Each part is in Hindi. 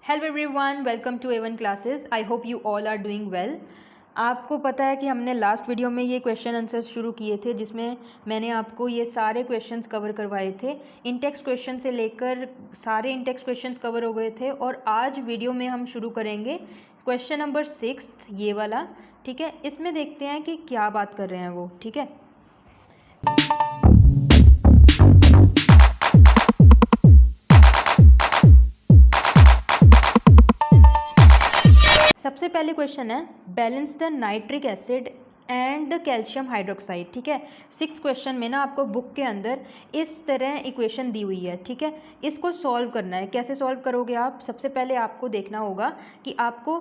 Hello everyone, welcome to A1 classes. I hope you all are doing well. आपको पता है कि हमने लास्ट वीडियो में ये क्वेश्चन आंसर्स शुरू किए थे, जिसमें मैंने आपको ये सारे क्वेश्चंस कवर करवाए थे। इंटेक्स क्वेश्चन से लेकर सारे इंटेक्स क्वेश्चंस कवर हो गए थे। और आज वीडियो में हम शुरू करेंगे क्वेश्चन नंबर 6, ये वाला। ठीक है, इसमें देखते हैं कि क्या बात कर रहे हैं वो। ठीक है, सबसे पहले क्वेश्चन है balance the nitric acid and the calcium hydroxide. ठीक है, 6th क्वेश्चन में ना आपको बुक के अंदर इस तरह इक्वेशन दी हुई है। ठीक है, इसको सॉल्व करना है। कैसे सॉल्व करोगे आप? सबसे पहले आपको देखना होगा कि आपको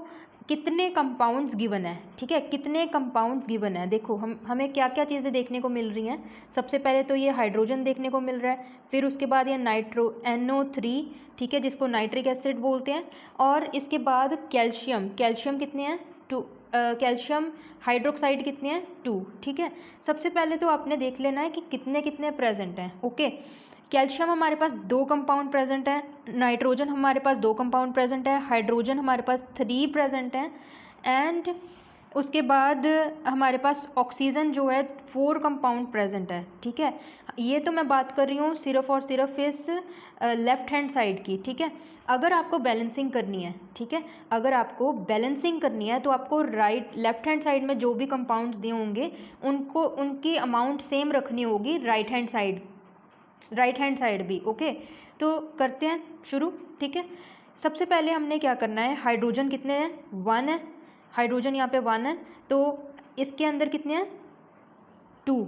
कितने कंपाउंड्स गिवन है। ठीक है, कितने कंपाउंड्स गिवन है। देखो हमें क्या क्या चीज़ें देखने को मिल रही हैं। सबसे पहले तो ये हाइड्रोजन देखने को मिल रहा है, फिर उसके बाद ये NO3, ठीक है, जिसको नाइट्रिक एसिड बोलते हैं। और इसके बाद कैल्शियम कितने हैं? 2। कैल्शियम हाइड्रोक्साइड कितने हैं? 2। ठीक है, सबसे पहले तो आपने देख लेना है कि कितने कितने प्रेजेंट हैं। ओके, कैल्शियम हमारे पास 2 कंपाउंड प्रेजेंट है, नाइट्रोजन हमारे पास 2 कंपाउंड प्रेजेंट है, हाइड्रोजन हमारे पास 3 प्रेजेंट है, एंड उसके बाद हमारे पास ऑक्सीजन जो है 4 कंपाउंड प्रेजेंट है। ठीक है, ये तो मैं बात कर रही हूँ सिर्फ और सिर्फ इस लेफ़्ट हैंड साइड की। ठीक है, अगर आपको बैलेंसिंग करनी है, ठीक है, अगर आपको बैलेंसिंग करनी है तो आपको लेफ़्ट हैंड साइड में जो भी कंपाउंड्स दिए होंगे उनको उनकी अमाउंट सेम रखनी होगी राइट हैंड साइड भी। ओके, तो करते हैं शुरू। ठीक है, सबसे पहले हमने क्या करना है, हाइड्रोजन कितने हैं? 1 है। हाइड्रोजन यहाँ पे 1 है, तो इसके अंदर कितने हैं? 2।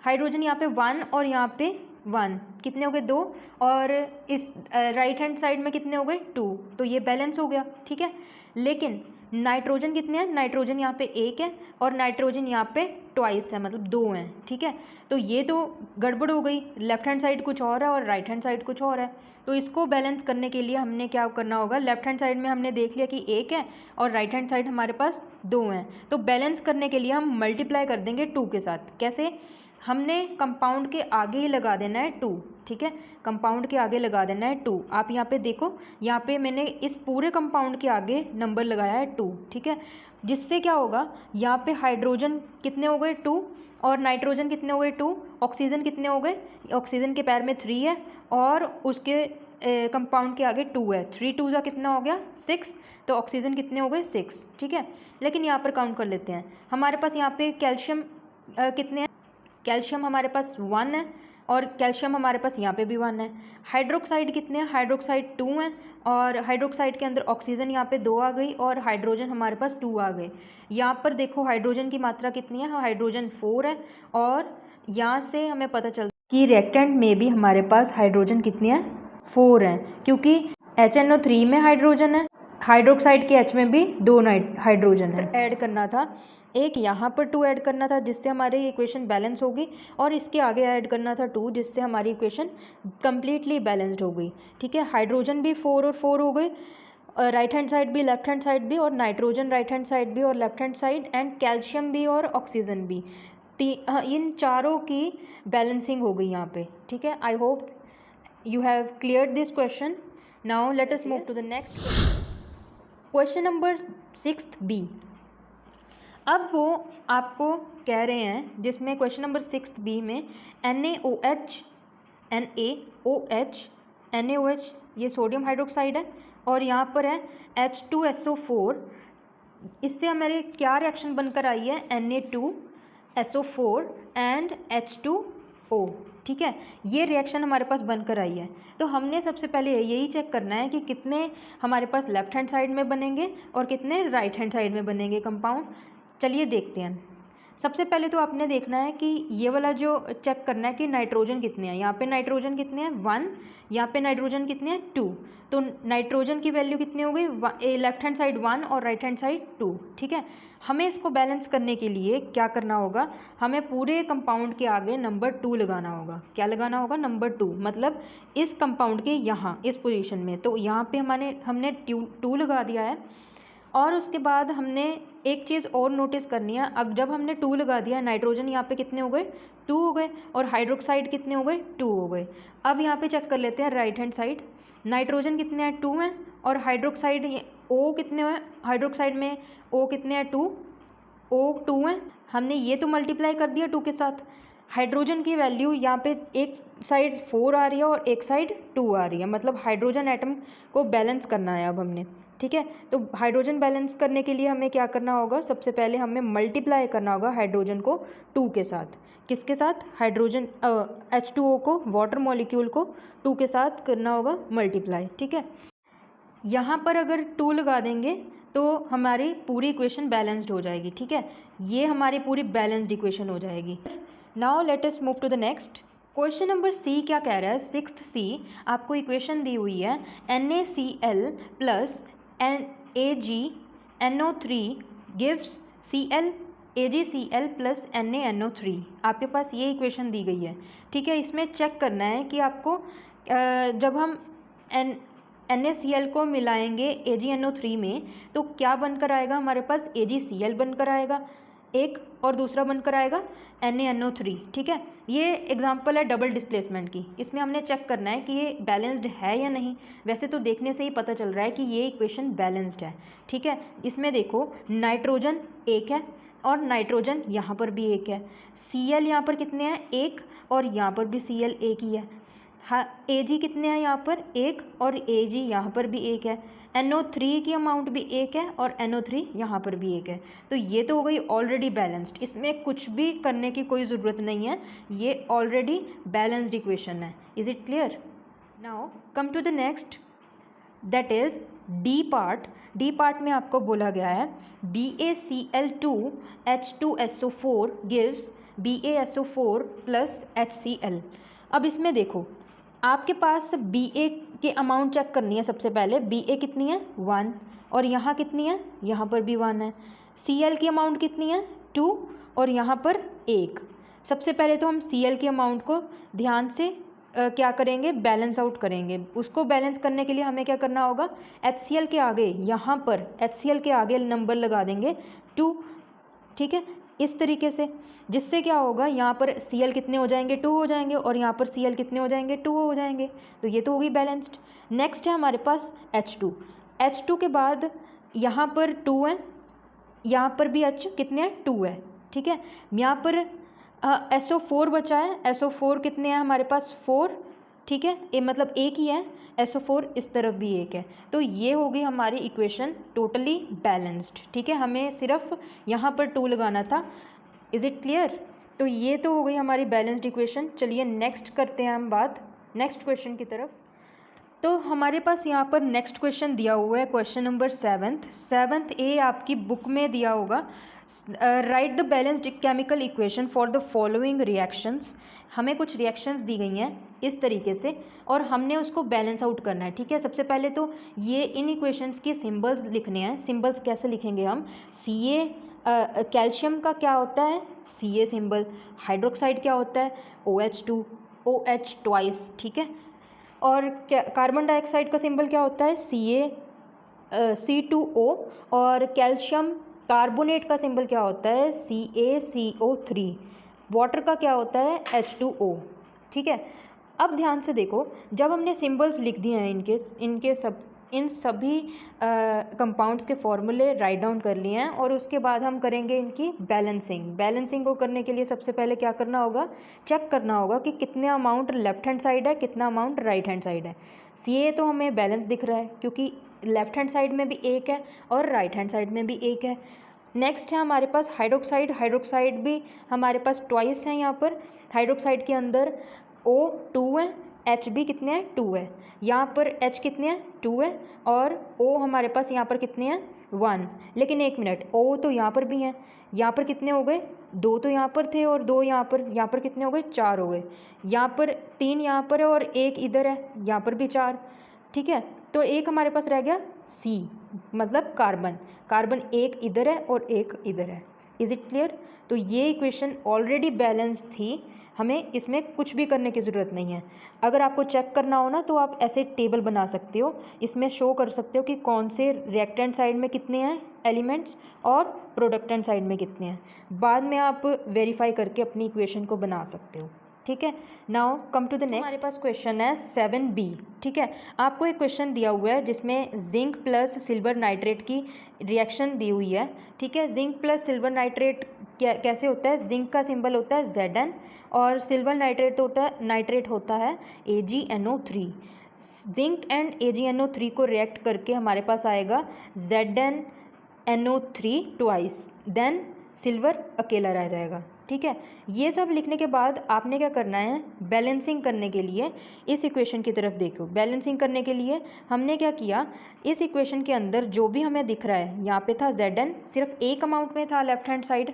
हाइड्रोजन यहाँ पे 1 और यहाँ पे 1, कितने हो गए? 2। और इस राइट हैंड साइड में कितने हो गए? 2। तो ये बैलेंस हो गया। ठीक है, लेकिन नाइट्रोजन कितने हैं? नाइट्रोजन यहाँ पे 1 है और नाइट्रोजन यहाँ पे ट्वाइस है, मतलब 2 हैं। ठीक है, तो ये तो गड़बड़ हो गई। लेफ्ट हैंड साइड कुछ और है और राइट हैंड साइड कुछ और है। तो इसको बैलेंस करने के लिए हमने क्या करना होगा, लेफ्ट हैंड साइड में हमने देख लिया कि 1 है और राइट हैंड साइड हमारे पास 2 हैं। तो बैलेंस करने के लिए हम मल्टीप्लाई कर देंगे 2 के साथ। कैसे? हमने कंपाउंड के आगे ही लगा देना है 2। ठीक है, कंपाउंड के आगे लगा देना है 2। आप यहाँ पे देखो, यहाँ पे मैंने इस पूरे कंपाउंड के आगे नंबर लगाया है 2। ठीक है, जिससे क्या होगा, यहाँ पे हाइड्रोजन कितने हो गए? 2। और नाइट्रोजन कितने हो गए? 2। ऑक्सीजन कितने हो गए? ऑक्सीजन के पैर में 3 है और उसके कंपाउंड के आगे 2 है। 3 2 का कितना हो गया? 6। तो ऑक्सीजन कितने हो गए? 6। ठीक है, लेकिन यहाँ पर काउंट कर लेते हैं। हमारे पास यहाँ पे कैल्शियम कितने हैं? कैल्शियम हमारे पास 1 है और कैल्शियम हमारे पास यहाँ पे भी 1 है। हाइड्रोक्साइड कितने हैं? हाइड्रोक्साइड 2 हैं और हाइड्रोक्साइड के अंदर ऑक्सीजन यहाँ पे 2 आ गई और हाइड्रोजन हमारे पास 2 आ गए। यहाँ पर देखो हाइड्रोजन की मात्रा कितनी है? हाइड्रोजन 4 है। और यहाँ से हमें पता चलता है कि रिएक्टेंट में भी हमारे पास हाइड्रोजन कितनी है? 4 हैं, क्योंकि HNO3 में हाइड्रोजन है, हाइड्रोक्साइड के H में भी 2 हाइड्रोजन है। ऐड करना था, एक यहाँ पर 2 ऐड करना था जिससे हमारी इक्वेशन बैलेंस होगी, और इसके आगे ऐड करना था 2 जिससे हमारी इक्वेशन कम्प्लीटली बैलेंस्ड हो गई। ठीक है, हाइड्रोजन भी 4 और 4 हो गए, राइट हैंड साइड भी लेफ्ट हैंड साइड भी, और नाइट्रोजन राइट हैंड साइड भी और left hand side, and calcium भी और ऑक्सीजन भी। इन चारों की बैलेंसिंग हो गई यहाँ पे। ठीक है, I hope you have cleared this question. Now let us move to the next question number 6B. अब वो आपको कह रहे हैं, जिसमें क्वेश्चन नंबर 6B में NaOH ये सोडियम हाइड्रोक्साइड है और यहाँ पर है H2SO4। इससे हमारे क्या रिएक्शन बनकर आई है? Na2SO4 and H2O। ठीक है, ये रिएक्शन हमारे पास बनकर आई है। तो हमने सबसे पहले यही चेक करना है कि कितने हमारे पास लेफ्ट हैंड साइड में बनेंगे और कितने राइट हैंड साइड में बनेंगे कंपाउंड। चलिए देखते हैं। सबसे पहले तो आपने देखना है कि ये वाला जो चेक करना है कि नाइट्रोजन कितने हैं। यहाँ पे नाइट्रोजन कितने हैं? 1। यहाँ पे नाइट्रोजन कितने हैं? 2। तो नाइट्रोजन की वैल्यू कितनी हो गई? लेफ्ट हैंड साइड 1 और राइट हैंड साइड 2। ठीक है, हमें इसको बैलेंस करने के लिए क्या करना होगा, हमें पूरे कंपाउंड के आगे नंबर 2 लगाना होगा। क्या लगाना होगा? नंबर 2, मतलब इस कंपाउंड के यहाँ इस पोजीशन में। तो यहाँ पे हमने 2 लगा दिया है। और उसके बाद हमने एक चीज़ और नोटिस करनी है। अब जब हमने 2 लगा दिया, नाइट्रोजन यहाँ पे कितने हो गए? 2 हो गए, और हाइड्रोक्साइड कितने हो गए? 2 हो गए। अब यहाँ पे चेक कर लेते हैं राइट हैंड साइड। नाइट्रोजन कितने हैं 2 हैं, और हाइड्रोक्साइड O कितने हैं, हाइड्रोक्साइड में O कितने हैं 2, O 2 हैं। हमने ये तो मल्टीप्लाई कर दिया 2 के साथ। हाइड्रोजन की वैल्यू यहाँ पे एक साइड 4 आ रही है और एक साइड 2 आ रही है, मतलब हाइड्रोजन एटम को बैलेंस करना है अब हमने, ठीक है। तो हाइड्रोजन बैलेंस करने के लिए हमें क्या करना होगा, सबसे पहले हमें मल्टीप्लाई करना होगा हाइड्रोजन को 2 के साथ। किसके साथ, हाइड्रोजन H2O को, वाटर मॉलिक्यूल को 2 के साथ करना होगा मल्टीप्लाई, ठीक है। यहाँ पर अगर 2 लगा देंगे तो हमारी पूरी इक्वेशन बैलेंस्ड हो जाएगी, ठीक है। ये हमारी पूरी बैलेंस्ड इक्वेशन हो जाएगी। Now let us move to the next question number C. क्या कह रहा है, 6th C, आपको इक्वेशन दी हुई है NaCl plus AgNO3 gives Cl AgCl plus NaNO3। आपके पास ये इक्वेशन दी गई है, ठीक है। इसमें चेक करना है कि आपको जब हम NaCl को मिलाएंगे AgNO3 में तो क्या बनकर आएगा, हमारे पास AgCl बनकर आएगा एक, और दूसरा बनकर आएगा NaNO3, ठीक है। ये एग्जांपल है डबल डिस्प्लेसमेंट की। इसमें हमने चेक करना है कि ये बैलेंस्ड है या नहीं। वैसे तो देखने से ही पता चल रहा है कि ये इक्वेशन बैलेंस्ड है, ठीक है। इसमें देखो नाइट्रोजन एक है और नाइट्रोजन यहाँ पर भी एक है। Cl यहाँ पर कितने हैं, एक, और यहाँ पर भी Cl एक ही है। हाँ, Ag कितने हैं यहाँ पर, एक, और Ag यहाँ पर भी एक है। NO3 की अमाउंट भी एक है और NO3 यहाँ पर भी एक है। तो ये तो हो गई ऑलरेडी बैलेंस्ड, इसमें कुछ भी करने की कोई ज़रूरत नहीं है, ये ऑलरेडी बैलेंस्ड इक्वेशन है। Is it clear? Now come to the next, that is D part. D part में आपको बोला गया है BaCl2H2SO4 gives BaSO4 plus HCl। अब इसमें देखो, आपके पास Ba के अमाउंट चेक करनी है। सबसे पहले Ba कितनी है 1, और यहाँ कितनी है, यहाँ पर भी 1 है। Cl की अमाउंट कितनी है 2, और यहाँ पर 1। सबसे पहले तो हम Cl की अमाउंट को ध्यान से क्या करेंगे, बैलेंस आउट करेंगे। उसको बैलेंस करने के लिए हमें क्या करना होगा, HCl के आगे, यहाँ पर HCl के आगे नंबर लगा देंगे 2, ठीक है, इस तरीके से, जिससे क्या होगा, यहाँ पर Cl कितने हो जाएंगे 2 हो जाएंगे, और यहाँ पर Cl कितने हो जाएंगे 2 हो जाएंगे। तो ये तो होगी बैलेंस्ड। नेक्स्ट है हमारे पास H2। H2 के बाद यहाँ पर 2 है, यहाँ पर भी H कितने हैं 2 है, ठीक है। यहाँ पर SO4 बचा है। SO4 कितने हैं हमारे पास 4, ठीक है, ये मतलब एक ही है। SO4 इस तरफ भी एक है। तो ये हो गई हमारी इक्वेशन टोटली बैलेंस्ड, ठीक है। हमें सिर्फ यहाँ पर 2 लगाना था। Is it clear? तो ये तो हो गई हमारी बैलेंस्ड इक्वेशन। चलिए नेक्स्ट करते हैं हम बात नेक्स्ट क्वेश्चन की तरफ। तो हमारे पास यहाँ पर नेक्स्ट क्वेश्चन दिया हुआ है, क्वेश्चन नंबर 7th ए आपकी बुक में दिया होगा। Right the balanced chemical equation for the following reactions. हमें कुछ रिएक्शंस दी गई हैं इस तरीके से, और हमने उसको बैलेंस आउट करना है, ठीक है। सबसे पहले तो ये इन इक्वेशंस की सिंबल्स लिखने हैं। सिंबल्स कैसे लिखेंगे हम, Ca कैल्शियम का क्या होता है Ca सिंबल, हाइड्रोक्साइड क्या होता है OH2 OH ट्वाइस, ठीक है। और कार्बन डाइऑक्साइड का सिंबल क्या होता है C2O, और कैल्शियम कार्बोनेट का सिंबल क्या होता है CaCO3। वाटर का क्या होता है H2O, ठीक है। अब ध्यान से देखो, जब हमने सिंबल्स लिख दिए हैं इन सभी कंपाउंड्स के फॉर्मूले राइट डाउन कर लिए हैं, और उसके बाद हम करेंगे इनकी बैलेंसिंग को करने के लिए सबसे पहले क्या करना होगा, चेक करना होगा कि कितना अमाउंट लेफ्ट हैंड साइड है, कितना अमाउंट राइट हैंड साइड है। Ca तो हमें बैलेंस दिख रहा है क्योंकि लेफ्ट हैंड साइड में भी एक है और राइट हैंड साइड में भी एक है। नेक्स्ट है हमारे पास हाइड्रोक्साइड भी हमारे पास ट्वाइस है। यहाँ पर हाइड्रोक्साइड के अंदर O2 है, H भी कितने हैं 2 है। यहाँ पर H कितने हैं 2 है, और O हमारे पास यहाँ पर कितने हैं 1। लेकिन एक मिनट, O तो यहाँ पर भी हैं, यहाँ पर कितने हो गए 2 तो यहाँ पर थे और 2 यहाँ पर कितने हो गए 4 हो गए। यहाँ पर 3 यहाँ पर है और 1 इधर है, यहाँ पर भी 4, ठीक है। तो एक हमारे पास रह गया C, मतलब कार्बन एक इधर है और एक इधर है। Is it clear? तो ये इक्वेशन ऑलरेडी बैलेंस्ड थी, हमें इसमें कुछ भी करने की ज़रूरत नहीं है। अगर आपको चेक करना हो ना तो आप ऐसे टेबल बना सकते हो, इसमें शो कर सकते हो कि कौन से रिएक्टेंट साइड में कितने हैं एलिमेंट्स और प्रोडक्टेंट साइड में कितने हैं। बाद में आप वेरीफाई करके अपनी इक्वेशन को बना सकते हो, ठीक है। Now come to the next, हमारे पास क्वेश्चन है 7B। ठीक है, आपको एक क्वेश्चन दिया हुआ है जिसमें जिंक प्लस सिल्वर नाइट्रेट की रिएक्शन दी हुई है। ठीक है, जिंक प्लस सिल्वर नाइट्रेट कैसे होता है? जिंक का सिंबल होता है Zn और सिल्वर नाइट्रेट होता है AgNO3। जिंक एंड AgNO3 को रिएक्ट करके हमारे पास आएगा ZnNO3 ट्वाइस, देन सिल्वर अकेला रह जाएगा। ठीक है, ये सब लिखने के बाद आपने क्या करना है? बैलेंसिंग करने के लिए इस इक्वेशन की तरफ देखो। बैलेंसिंग करने के लिए हमने क्या किया, इस इक्वेशन के अंदर जो भी हमें दिख रहा है, यहाँ पे था Zn सिर्फ एक अमाउंट में था लेफ्ट हैंड साइड,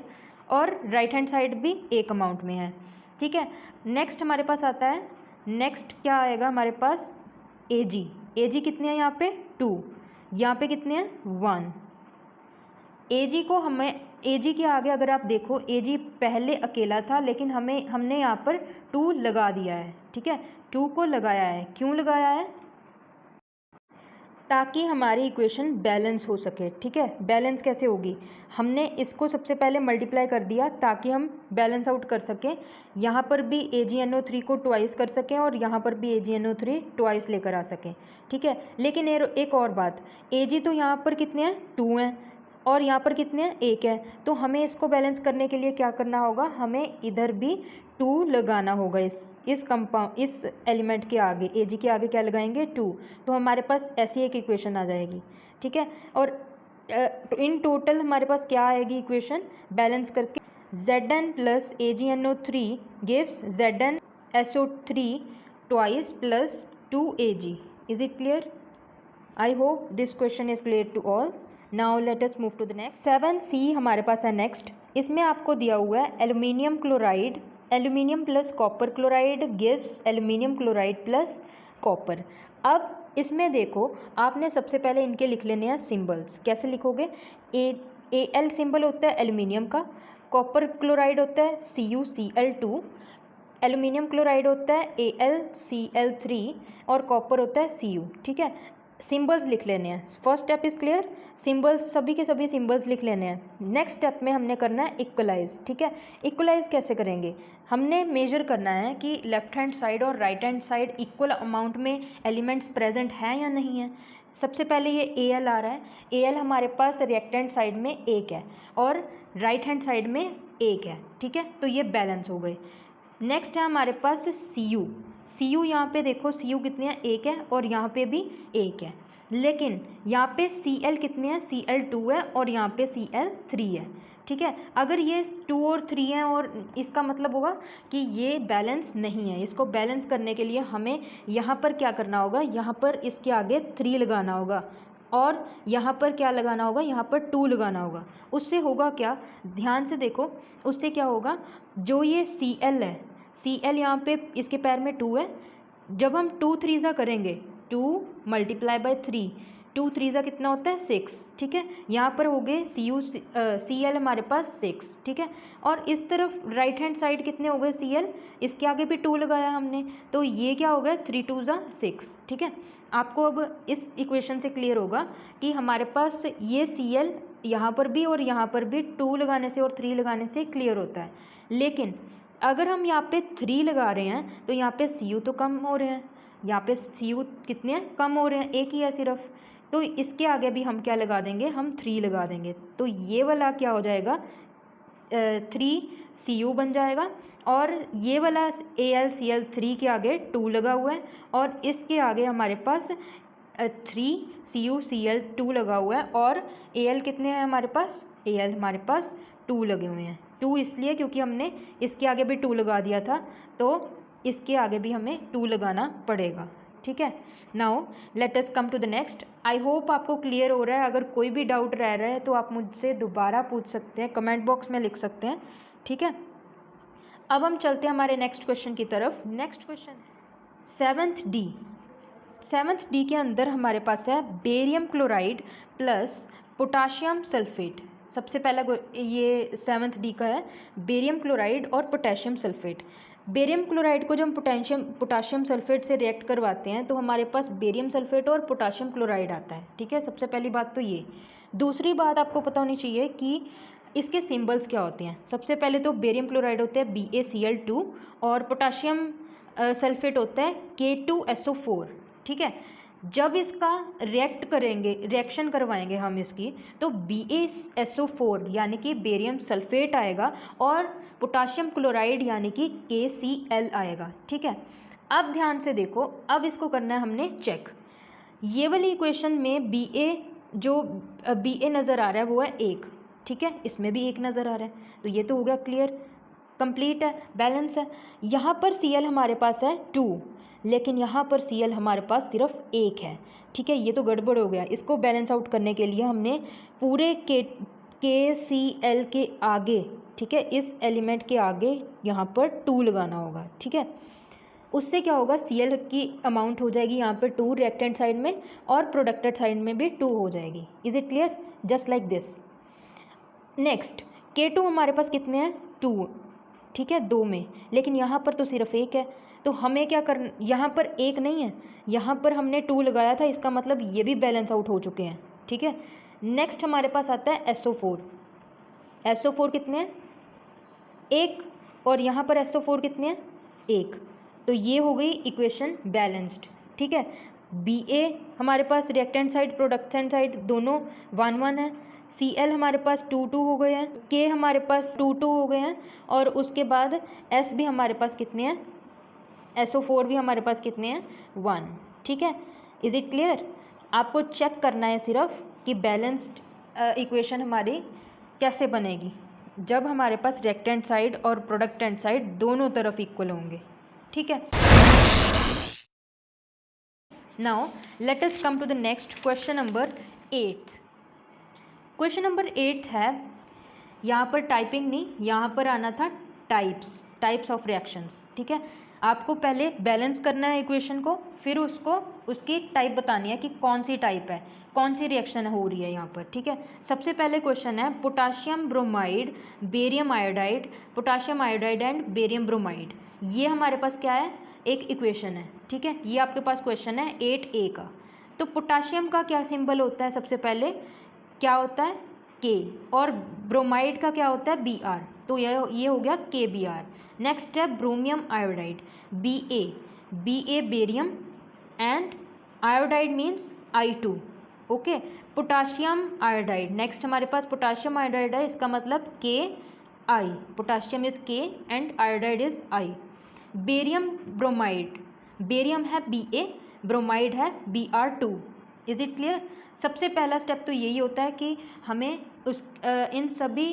और राइट हैंड साइड भी एक अमाउंट में है। ठीक है, नेक्स्ट हमारे पास आता है, नेक्स्ट क्या आएगा हमारे पास? Ag कितने हैं यहाँ पे? 2, यहाँ पे कितने हैं? 1। Ag को हमें, Ag के आगे अगर आप देखो, Ag पहले अकेला था लेकिन हमने यहाँ पर 2 लगा दिया है। ठीक है, 2 को लगाया है। क्यों लगाया है? ताकि हमारी इक्वेशन बैलेंस हो सके। ठीक है, बैलेंस कैसे होगी? हमने इसको सबसे पहले मल्टीप्लाई कर दिया ताकि हम बैलेंस आउट कर सकें। यहाँ पर भी AgNO3 को ट्वाइस कर सकें और यहाँ पर भी AgNO3 ट्वाइस लेकर आ सकें। ठीक है, लेकिन एक और बात, Ag तो यहाँ पर कितने हैं? 2 हैं, और यहाँ पर कितने हैं? 1 है। तो हमें इसको बैलेंस करने के लिए क्या करना होगा? हमें इधर भी 2 लगाना होगा। इस एलिमेंट के आगे, Ag के आगे क्या लगाएंगे? 2। तो हमारे पास ऐसी एक इक्वेशन आ जाएगी। ठीक है, और इन टोटल हमारे पास क्या आएगी इक्वेशन बैलेंस करके? Zn plus AgNO3 gives ZnSO3 twice plus 2Ag। Is it clear? I hope this question is clear to all. Now let us move to the next. 7C हमारे पास है नेक्स्ट। इसमें आपको दिया हुआ है aluminium chloride, aluminium plus copper chloride gives aluminium chloride plus copper. अब इसमें देखो, आपने सबसे पहले इनके लिख लेने हैं सिंबल्स। कैसे लिखोगे? Al सिंबल होता है एल्यूमिनियम का, कॉपर क्लोराइड होता है CuCl2, एल्यूमिनियम क्लोराइड होता है AlCl3 और कॉपर होता है Cu। ठीक है, सिंबल्स लिख लेने हैं। First step is clear, symbols सभी के सभी सिंबल्स लिख लेने हैं। नेक्स्ट स्टेप में हमने करना है इक्वलाइज। ठीक है, इक्वलाइज कैसे करेंगे? हमने मेजर करना है कि लेफ्ट हैंड साइड और right hand side equal amount में एलिमेंट्स प्रेजेंट हैं या नहीं है। सबसे पहले ये Al आ रहा है, Al हमारे पास रिएक्टेंट साइड में 1 है और राइट हैंड साइड में 1 है। ठीक है, तो ये बैलेंस हो गए। नेक्स्ट है हमारे पास Cu यहाँ पे देखो, Cu कितने हैं? 1 है और यहाँ पे भी 1 है, लेकिन यहाँ पे Cl कितने हैं? Cl2 है और यहाँ पे Cl3 है। ठीक है, अगर ये 2 और 3 हैं और इसका मतलब होगा कि ये बैलेंस नहीं है। इसको बैलेंस करने के लिए हमें यहाँ पर क्या करना होगा? यहाँ पर इसके आगे 3 लगाना होगा और यहाँ पर क्या लगाना होगा? यहाँ पर 2 लगाना होगा। उससे होगा क्या? ध्यान से देखो, उससे क्या होगा? जो ये Cl है, Cl यहाँ पे इसके पैर में 2 है, जब हम 2 3 करेंगे, 2 मल्टीप्लाई बाय 3, 2 3 कितना होता है? 6। ठीक है, यहाँ पर हो गए Cl हमारे पास 6। ठीक है, और इस तरफ राइट हैंड साइड कितने हो गए? Cl, इसके आगे भी 2 लगाया हमने, तो ये क्या हो गया? 3 2 6। ठीक है, आपको अब इस इक्वेशन से क्लियर होगा कि हमारे पास ये Cl यहाँ पर भी और यहाँ पर भी 2 लगाने से और 3 लगाने से क्लियर होता है। लेकिन अगर हम यहाँ पे 3 लगा रहे हैं तो यहाँ पे Cu तो कम हो रहे हैं, यहाँ पे Cu कितने हैं? कम हो रहे हैं, 1 ही है सिर्फ। तो इसके आगे भी हम क्या लगा देंगे? हम 3 लगा देंगे, तो ये वाला क्या हो जाएगा? 3Cu बन जाएगा, और ये वाला AlCl3 के आगे 2 लगा हुआ है और इसके आगे हमारे पास 3CuCl2 लगा हुआ है, और Al कितने हैं हमारे पास? Al हमारे पास 2 लगे हुए हैं। 2 इसलिए क्योंकि हमने इसके आगे भी 2 लगा दिया था, तो इसके आगे भी हमें 2 लगाना पड़ेगा। ठीक है, now let us come to the next. I hope आपको क्लियर हो रहा है। अगर कोई भी डाउट रह रहा है तो आप मुझसे दोबारा पूछ सकते हैं, कमेंट बॉक्स में लिख सकते हैं। ठीक है, अब हम चलते हैं हमारे नेक्स्ट क्वेश्चन की तरफ। नेक्स्ट क्वेश्चन 7th D के अंदर हमारे पास है barium chloride plus potassium sulphate. सबसे पहला ये 7th D का है, बेरियम क्लोराइड और पोटेशियम सल्फेट। बेरियम क्लोराइड को जब हम पोटाशियम सल्फेट से रिएक्ट करवाते हैं तो हमारे पास बेरियम सल्फेट और पोटाशियम क्लोराइड आता है। ठीक है, सबसे पहली बात तो ये। दूसरी बात आपको पता होनी चाहिए कि इसके सिंबल्स क्या होते हैं? सबसे पहले तो बेरियम क्लोराइड होता है BaCl2 और पोटाशियम सल्फेट होता है K2SO4, ठीक है। जब इसका रिएक्शन करवाएंगे हम इसकी, तो BaSO4 यानी कि बेरियम सल्फेट आएगा और पोटाशियम क्लोराइड यानी कि KCl आएगा, ठीक है। अब ध्यान से देखो, अब इसको करना है हमने चेक। ये वाली इक्वेशन में BA नज़र आ रहा है वो है 1, ठीक है, इसमें भी 1 नज़र आ रहा है, तो ये तो हो गया क्लियर, कंप्लीट है, बैलेंस है। यहाँ पर Cl हमारे पास है 2, लेकिन यहाँ पर Cl हमारे पास सिर्फ 1 है, ठीक है, ये तो गड़बड़ हो गया। इसको बैलेंस आउट करने के लिए हमने पूरे KCl के आगे, ठीक है, इस एलिमेंट के आगे यहाँ पर 2 लगाना होगा, ठीक है। उससे क्या होगा, Cl की अमाउंट हो जाएगी यहाँ पर 2 रिएक्टेंट साइड में और प्रोडक्टेड साइड में भी 2 हो जाएगी। Is it clear? Just like this. Next K2 हमारे पास कितने हैं? 2, ठीक है, 2 में, लेकिन यहाँ पर तो सिर्फ 1 है, तो हमें क्या करना, यहाँ पर 1 नहीं है, यहाँ पर हमने 2 लगाया था, इसका मतलब ये भी बैलेंस आउट हो चुके हैं, ठीक है। नेक्स्ट हमारे पास आता है SO4। SO4 कितने हैं? 1, और यहाँ पर SO4 कितने हैं? 1, तो ये हो गई इक्वेशन बैलेंस्ड, ठीक है। BA हमारे पास रिएक्टेंट साइड प्रोडक्टेंट साइड दोनों 1-1 है, Cl हमारे पास 2-2 हो गए हैं, K हमारे पास 2-2 हो गए हैं, और उसके बाद S भी हमारे पास कितने हैं? SO4 भी हमारे पास कितने हैं? 1, ठीक है। Is it clear? आपको चेक करना है सिर्फ कि बैलेंस्ड इक्वेशन हमारी कैसे बनेगी, जब हमारे पास रिएक्टेंट साइड और प्रोडक्टेंट साइड दोनों तरफ इक्वल होंगे, ठीक है। Now let us come to the next question number 8। Question number 8 है, यहाँ पर टाइपिंग नहीं, यहाँ पर आना था टाइप्स ऑफ रिएक्शंस, ठीक है। आपको पहले बैलेंस करना है इक्वेशन को, फिर उसकी टाइप बतानी है कि कौन सी टाइप है, कौन सी रिएक्शन हो रही है यहाँ पर, ठीक है। सबसे पहले क्वेश्चन है potassium bromide barium iodide, potassium iodide and barium bromide. ये हमारे पास क्या है? एक इक्वेशन है, ठीक है। ये आपके पास क्वेश्चन है 8A का। तो पोटाशियम का क्या सिंबल होता है? सबसे पहले क्या होता है? K, और ब्रोमाइड का क्या होता है? Br, तो ये हो गया KBr। नेक्स्ट है ब्रोमियम iodide BA barium and iodide means I2, okay. Potassium iodide, next हमारे पास पोटाशियम आयोडाइड है, इसका मतलब KI, potassium is K and iodide is I। Barium bromide, barium है BA, ब्रोमाइड है Br2। Is it clear? सबसे पहला स्टेप तो यही होता है कि हमें इन सभी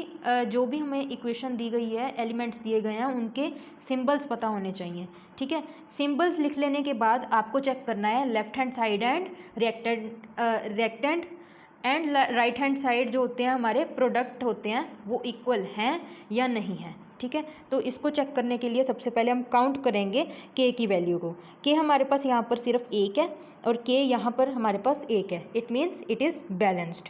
जो भी हमें इक्वेशन दी गई है, एलिमेंट्स दिए गए हैं, उनके सिंबल्स पता होने चाहिए, ठीक है। सिंबल्स लिख लेने के बाद आपको चेक करना है left hand side and reactant and right hand side जो होते हैं हमारे प्रोडक्ट होते हैं वो इक्वल हैं या नहीं हैं, ठीक है। तो इसको चेक करने के लिए सबसे पहले हम काउंट करेंगे K की वैल्यू को। K हमारे पास यहाँ पर सिर्फ 1 है और K यहाँ पर हमारे पास 1 है, it means it is balanced.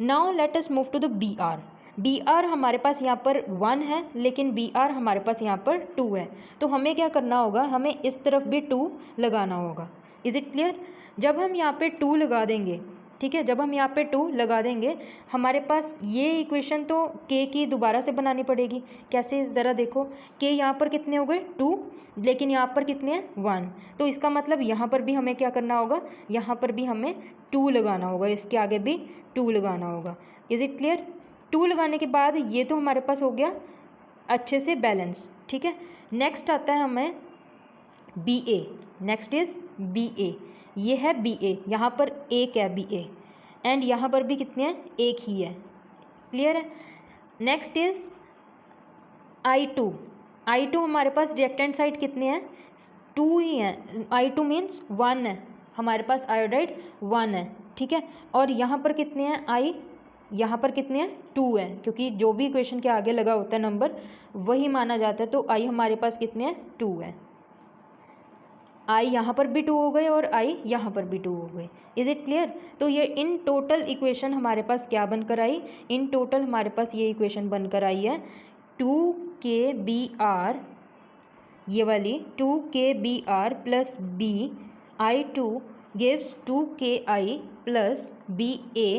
Now let us move to the Br। Br हमारे पास यहाँ पर 1 है, लेकिन Br हमारे पास यहाँ पर 2 है, तो हमें क्या करना होगा? हमें इस तरफ भी 2 लगाना होगा। Is it clear? जब हम यहाँ पे 2 लगा देंगे, ठीक है, जब हम यहाँ पे 2 लगा देंगे, हमारे पास ये इक्वेशन तो K की दोबारा से बनानी पड़ेगी। कैसे? ज़रा देखो, K यहाँ पर कितने हो गए? 2, लेकिन यहाँ पर कितने हैं? 1, तो इसका मतलब यहाँ पर भी हमें क्या करना होगा? यहाँ पर भी हमें 2 लगाना होगा, इसके आगे भी 2 लगाना होगा। Is it clear? 2 लगाने के बाद ये तो हमारे पास हो गया अच्छे से बैलेंस, ठीक है। नेक्स्ट आता है हमें BA, नेक्स्ट इज़ BA, ये है BA, यहाँ पर 1 है BA एंड यहाँ पर भी कितने हैं? 1 ही है, क्लियर है। Next is I2। I2 हमारे पास रिएक्टेंट साइड कितने हैं? 2 ही हैं, I2 मीन्स 1 है, हमारे पास आयोडाइड 1 है, ठीक है। और यहाँ पर कितने हैं? I यहाँ पर कितने हैं? 2 है, क्योंकि जो भी इक्वेशन के आगे लगा होता है नंबर वही माना जाता है, तो I हमारे पास कितने हैं? 2 है। I यहाँ पर भी 2 हो गए और I यहाँ पर भी 2 हो गए। Is it clear? तो ये इन टोटल इक्वेशन हमारे पास क्या बनकर आई? इन टोटल हमारे पास ये इक्वेशन बनकर आई है 2KBr, ये वाली 2KBr plus B I2 gives 2KI plus BA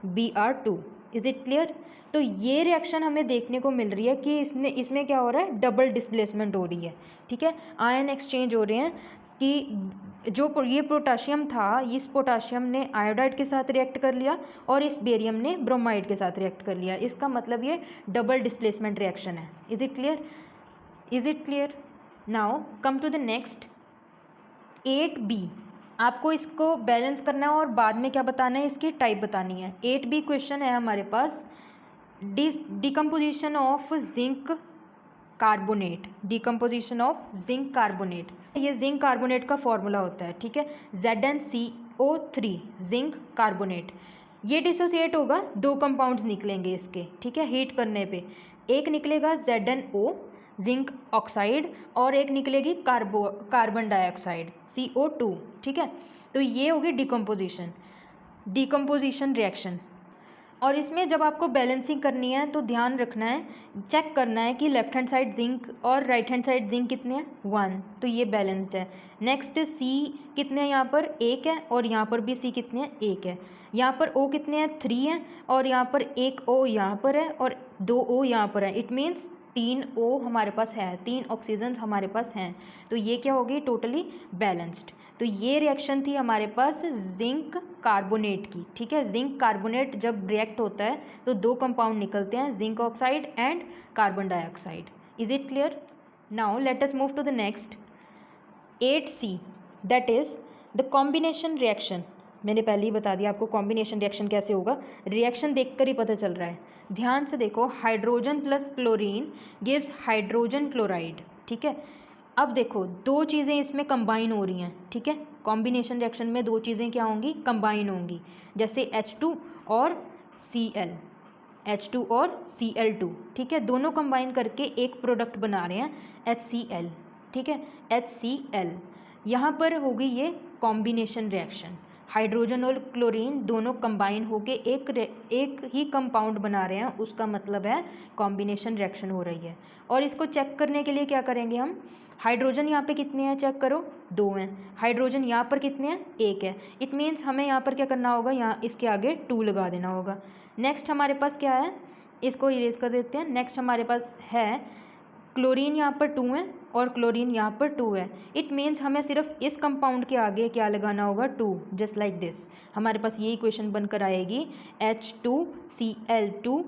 Br2। Is it clear? तो ये रिएक्शन हमें देखने को मिल रही है कि इसमें क्या हो रहा है, डबल डिस्प्लेसमेंट हो रही है, ठीक है, आयन एक्सचेंज हो रहे हैं कि जो ये पोटाशियम था, इस पोटाशियम ने आयोडाइड के साथ रिएक्ट कर लिया और इस बेरियम ने ब्रोमाइड के साथ रिएक्ट कर लिया। इसका मतलब ये डबल डिस्प्लेसमेंट रिएक्शन है। Is it clear? Is it clear? Now come to the next 8B। आपको इसको बैलेंस करना है और बाद में क्या बताना है, इसकी टाइप बतानी है। 8B क्वेश्चन है हमारे पास, decomposition of zinc carbonate, decomposition of zinc carbonate. ये जिंक कार्बोनेट का फॉर्मूला होता है, ठीक है, ZnCO3 जिंक कार्बोनेट। ये डिसोसिएट होगा, दो कंपाउंड्स निकलेंगे इसके, ठीक है, हीट करने पे। एक निकलेगा ZnO जिंक ऑक्साइड और एक निकलेगी कार्बन डाइऑक्साइड CO2, ठीक है। तो ये होगी डिकम्पोजिशन रिएक्शन। और इसमें जब आपको बैलेंसिंग करनी है तो ध्यान रखना है, चेक करना है कि लेफ्ट हैंड साइड जिंक और राइट हैंड साइड जिंक कितने हैं, 1, तो ये बैलेंस्ड है। नेक्स्ट C कितने हैं, यहाँ पर 1 है और यहाँ पर भी C कितने हैं, 1 है। यहाँ पर O कितने हैं, 3 हैं और यहाँ पर 1 O यहाँ पर है और 2 O यहाँ पर है। इट मीन्स 3 O हमारे पास है, 3 ऑक्सीजन हमारे पास हैं। तो ये क्या होगी, टोटली बैलेंस्ड। तो ये रिएक्शन थी हमारे पास जिंक कार्बोनेट की, ठीक है। जिंक कार्बोनेट जब रिएक्ट होता है तो दो कंपाउंड निकलते हैं, zinc oxide and carbon dioxide. Is it clear? Now let us move to the next 8C, that is the combination reaction. मैंने पहले ही बता दिया आपको कॉम्बिनेशन रिएक्शन कैसे होगा, रिएक्शन देखकर ही पता चल रहा है। ध्यान से देखो, hydrogen plus chlorine gives hydrogen chloride, ठीक है। अब देखो दो चीज़ें इसमें कंबाइन हो रही हैं, ठीक है, कॉम्बिनेशन रिएक्शन में दो चीज़ें क्या होंगी, कंबाइन होंगी, जैसे H2 और Cl, H2 और Cl2, ठीक है, दोनों कंबाइन करके एक प्रोडक्ट बना रहे हैं HCl, ठीक है, HCl। यहाँ पर होगी ये कॉम्बिनेशन रिएक्शन, हाइड्रोजन और क्लोरीन दोनों कंबाइन होके एक ही कंपाउंड बना रहे हैं, उसका मतलब है कॉम्बिनेशन रिएक्शन हो रही है। और इसको चेक करने के लिए क्या करेंगे हम, हाइड्रोजन यहाँ पे कितने हैं चेक करो, 2 हैं। हाइड्रोजन यहाँ पर कितने हैं, 1 है। इट मीन्स हमें यहाँ पर क्या करना होगा, यहाँ इसके आगे 2 लगा देना होगा। नेक्स्ट हमारे पास क्या है, इसको इरेज कर देते हैं। नेक्स्ट हमारे पास है क्लोरीन, यहाँ पर 2 है और क्लोरीन यहाँ पर 2 है। इट मीन्स हमें सिर्फ इस कंपाउंड के आगे क्या लगाना होगा, 2, जस्ट लाइक दिस। हमारे पास ये इक्वेशन बनकर आएगी H2Cl2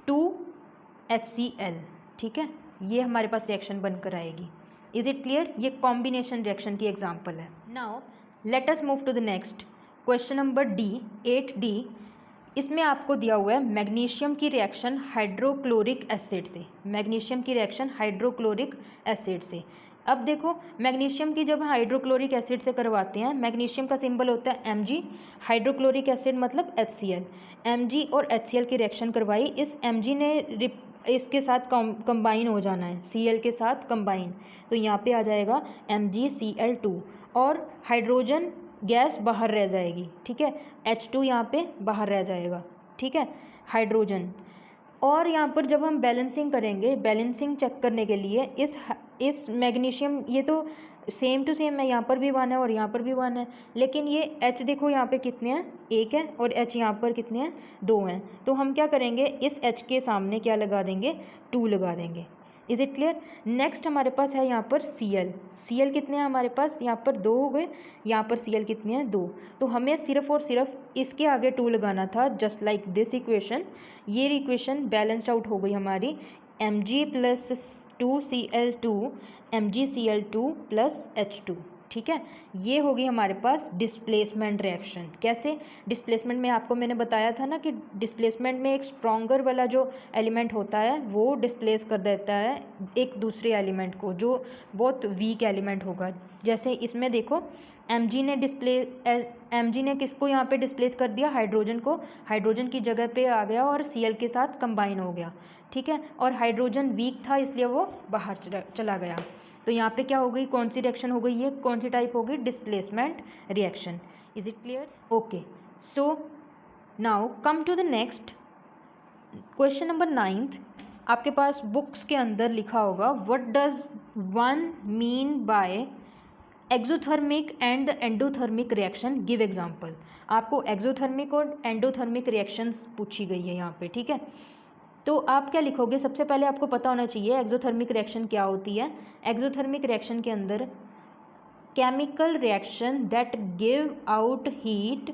2HCl, ठीक है, ये हमारे पास रिएक्शन बनकर आएगी। Is it clear? ये कॉम्बिनेशन रिएक्शन की एग्जांपल है। Now let us move to the next question number 8D। इसमें आपको दिया हुआ है मैग्नीशियम की रिएक्शन हाइड्रोक्लोरिक एसिड से, मैग्नीशियम की रिएक्शन हाइड्रोक्लोरिक एसिड से। अब देखो मैग्नीशियम की जब हाइड्रोक्लोरिक एसिड से करवाते हैं, मैग्नीशियम का सिंबल होता है Mg, हाइड्रोक्लोरिक एसिड मतलब HCl। Mg और HCl की रिएक्शन करवाई, इस Mg ने इसके साथ कंबाइन हो जाना है, Cl के साथ कंबाइन, तो यहाँ पे आ जाएगा MgCl2 और हाइड्रोजन गैस बाहर रह जाएगी, ठीक है, H2 यहाँ पे बाहर रह जाएगा, ठीक है, हाइड्रोजन। और यहाँ पर जब हम बैलेंसिंग करेंगे, बैलेंसिंग चेक करने के लिए इस मैग्नीशियम, ये तो सेम टू सेम है, यहाँ पर भी 1 है और यहाँ पर भी 1 है, लेकिन ये H देखो यहाँ पे कितने हैं, 1 है और H यहाँ पर कितने हैं, 2 हैं। तो हम क्या करेंगे, इस H के सामने क्या लगा देंगे, 2 लगा देंगे। Is it clear? नेक्स्ट हमारे पास है यहाँ पर Cl कितने हैं हमारे पास, यहाँ पर 2 हो गए, यहाँ पर Cl कितने हैं, 2। तो हमें सिर्फ और सिर्फ इसके आगे 2 लगाना था, जस्ट लाइक दिस इक्वेशन। ये इक्वेशन बैलेंस्ड आउट हो गई हमारी, Mg + 2Cl2 MgCl2 + H2, ठीक है। ये होगी हमारे पास डिस्प्लेसमेंट रिएक्शन। कैसे डिस्प्लेसमेंट में आपको मैंने बताया था ना कि डिस्प्लेसमेंट में एक स्ट्रॉन्गर वाला जो एलिमेंट होता है वो डिस्प्लेस कर देता है एक दूसरे एलिमेंट को जो बहुत वीक एलिमेंट होगा। जैसे इसमें देखो Mg ने किसको यहाँ पे डिस्प्लेस कर दिया, हाइड्रोजन को, हाइड्रोजन की जगह पे आ गया और Cl के साथ कंबाइन हो गया, ठीक है। और हाइड्रोजन वीक था इसलिए वो बाहर चला गया। तो यहाँ पे क्या हो गई, कौन सी रिएक्शन हो गई, ये कौन सी टाइप होगी, displacement reaction. Is it clear? Okay, so now come to the next question number 9th। आपके पास बुक्स के अंदर लिखा होगा what does one mean by exothermic and the endothermic reaction, give example. आपको एक्सोथर्मिक और एंडोथर्मिक रिएक्शंस पूछी गई है यहाँ पे, ठीक है। तो आप क्या लिखोगे, सबसे पहले आपको पता होना चाहिए एक्सोथर्मिक रिएक्शन क्या होती है। एक्सोथर्मिक रिएक्शन के अंदर chemical reaction that give out heat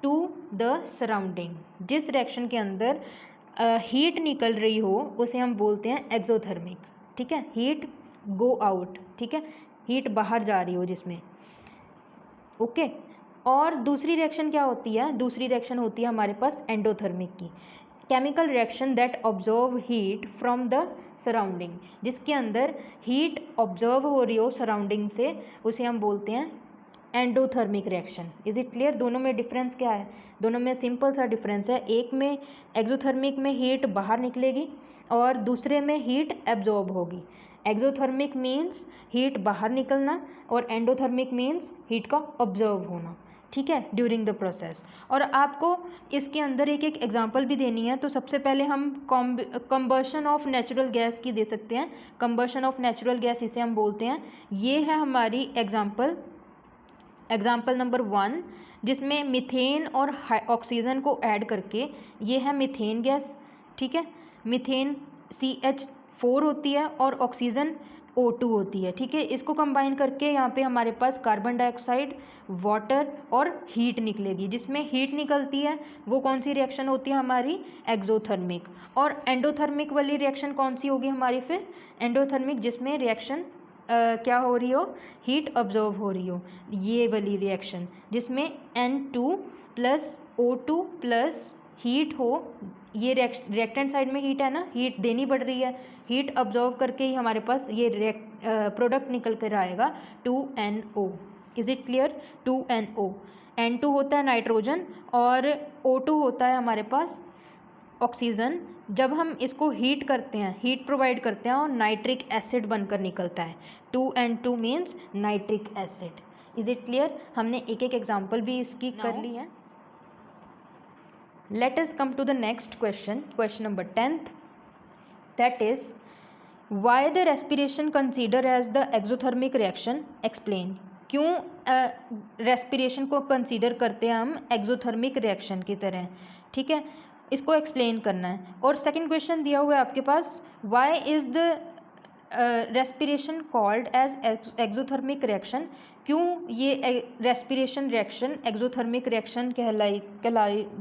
to the surrounding, जिस रिएक्शन के अंदर हीट निकल रही हो उसे हम बोलते हैं एक्सोथर्मिक, ठीक है। हीट गो आउट, ठीक है, हीट बाहर जा रही हो जिसमें, ओके। और दूसरी रिएक्शन क्या होती है, दूसरी रिएक्शन होती है हमारे पास एंडोथर्मिक की, chemical reaction that observe heat from the surrounding, जिसके अंदर हीट ऑब्जर्व हो रही हो सराउंडिंग से, उसे हम बोलते हैं endothermic reaction. Is it clear? दोनों में डिफरेंस क्या है? दोनों में सिंपल सा डिफरेंस है, एक में एक्सोथर्मिक में हीट बाहर निकलेगी और दूसरे में हीट एब्जॉर्ब होगी। एक्सोथर्मिक मीन्स हीट बाहर निकलना और एंडोथर्मिक मीन्स हीट का ऑब्जर्व होना, ठीक है, ड्यूरिंग द प्रोसेस। और आपको इसके अंदर एक एक एग्जांपल भी देनी है। तो सबसे पहले हम कंबशन ऑफ नेचुरल गैस की दे सकते हैं। कंबशन ऑफ नेचुरल गैस इसे हम बोलते हैं। ये है हमारी एग्जाम्पल नंबर 1, जिसमें मीथेन और ऑक्सीजन को ऐड करके, ये है मीथेन गैस, ठीक है। मीथेन CH4 होती है और ऑक्सीजन O2 होती है, ठीक है। इसको कंबाइन करके यहाँ पे हमारे पास कार्बन डाइऑक्साइड, वाटर और हीट निकलेगी। जिसमें हीट निकलती है वो कौन सी रिएक्शन होती है हमारी, एक्सोथर्मिक। और एंडोथर्मिक वाली रिएक्शन कौन सी होगी हमारी फिर, एंडोथर्मिक, जिसमें रिएक्शन क्या हो रही हो, हीट ऑब्जर्व हो रही हो, ये वाली रिएक्शन जिसमें N2 plus O2 plus heat हो। ये रिएक्टेंट साइड में हीट है ना, हीट देनी पड़ रही है, हीट ऑब्जर्व करके ही हमारे पास ये प्रोडक्ट निकल कर आएगा 2NO। Is it clear? 2NO। N2 होता है नाइट्रोजन और O2 होता है हमारे पास ऑक्सीजन। जब हम इसको हीट करते हैं, हीट प्रोवाइड करते हैं और नाइट्रिक एसिड बनकर निकलता है। 2N2 means nitric acid. Is it clear? हमने एक एक एग्जाम्पल भी इसकी कर ली है। Let us come to the next question, question number 10th, that is why the respiration consider as the exothermic reaction, explain. क्यों रेस्पिरेशन को कंसीडर करते हैं हम एक्सोथर्मिक रिएक्शन की तरह, ठीक है, इसको एक्सप्लेन करना है। और सेकंड क्वेश्चन दिया हुआ है आपके पास, why is the respiration called as exothermic reaction, क्यों ये रेस्पिरेशन रिएक्शन एक्सोथर्मिक रिएक्शन कहलाई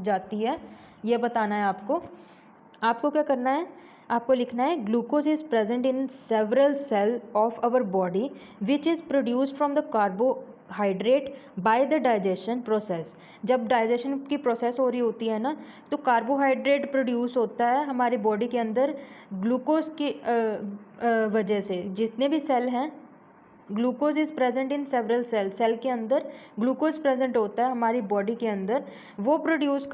जाती है, ये बताना है आपको। आपको क्या करना है, आपको लिखना है glucose is present in several cell of our body which is produced from the carbohydrate by the digestion process. जब डाइजेशन की प्रोसेस हो रही होती है ना, तो कार्बोहाइड्रेट प्रोड्यूस होता है हमारी बॉडी के अंदर ग्लूकोज की वजह से। जितने भी सेल हैं, glucose is present in several cell, cell के अंदर ग्लूकोज प्रेजेंट होता है हमारी बॉडी के अंदर, वो प्रोड्यूस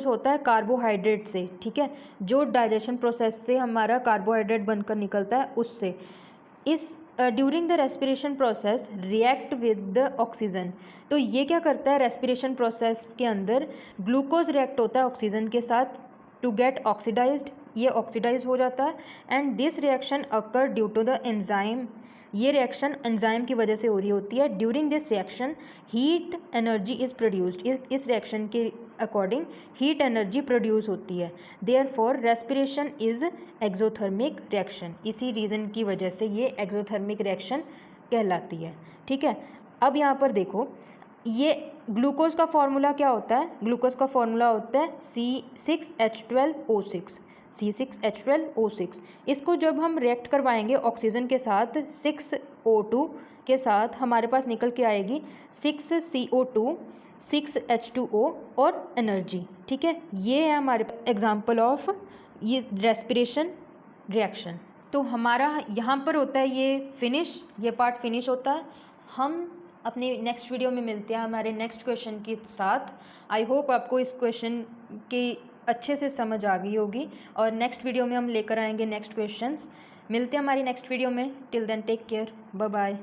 होता है कार्बोहाइड्रेट से, ठीक है, जो डाइजेशन प्रोसेस से हमारा कार्बोहाइड्रेट बनकर निकलता है उससे। इस during the respiration process react with the oxygen. तो ये क्या करता है, रेस्पिरेशन प्रोसेस के अंदर ग्लूकोज रिएक्ट होता है ऑक्सीजन के साथ टू गेट ऑक्सीडाइज्ड, ये ऑक्सीडाइज हो जाता है। And this reaction occur due to the enzyme, ये रिएक्शन एंजाइम की वजह से हो रही होती है। During this reaction heat energy is produced, इस रिएक्शन के अकॉर्डिंग हीट एनर्जी प्रोड्यूस होती है। Therefore respiration is exothermic reaction, इसी रीज़न की वजह से ये एक्सोथर्मिक रिएक्शन कहलाती है, ठीक है। अब यहाँ पर देखो, ये ग्लूकोज का फॉर्मूला क्या होता है, ग्लूकोज का फॉर्मूला होता है C6H12O6, C6H12O6। इसको जब हम रिएक्ट करवाएंगे ऑक्सीजन के साथ 6O2 के साथ, हमारे पास निकल के आएगी 6CO2 6H2O और एनर्जी, ठीक है। ये है हमारे एग्जाम्पल ऑफ ये रेस्पिरेशन रिएक्शन। तो हमारा यहाँ पर होता है ये फिनिश, ये पार्ट फिनिश होता है। हम अपने नेक्स्ट वीडियो में मिलते हैं हमारे नेक्स्ट क्वेश्चन के साथ। आई होप आपको इस क्वेश्चन की अच्छे से समझ आ गई होगी और नेक्स्ट वीडियो में हम लेकर आएंगे नेक्स्ट क्वेश्चंस। मिलते हैं हमारी नेक्स्ट वीडियो में। Till then take care, bye bye.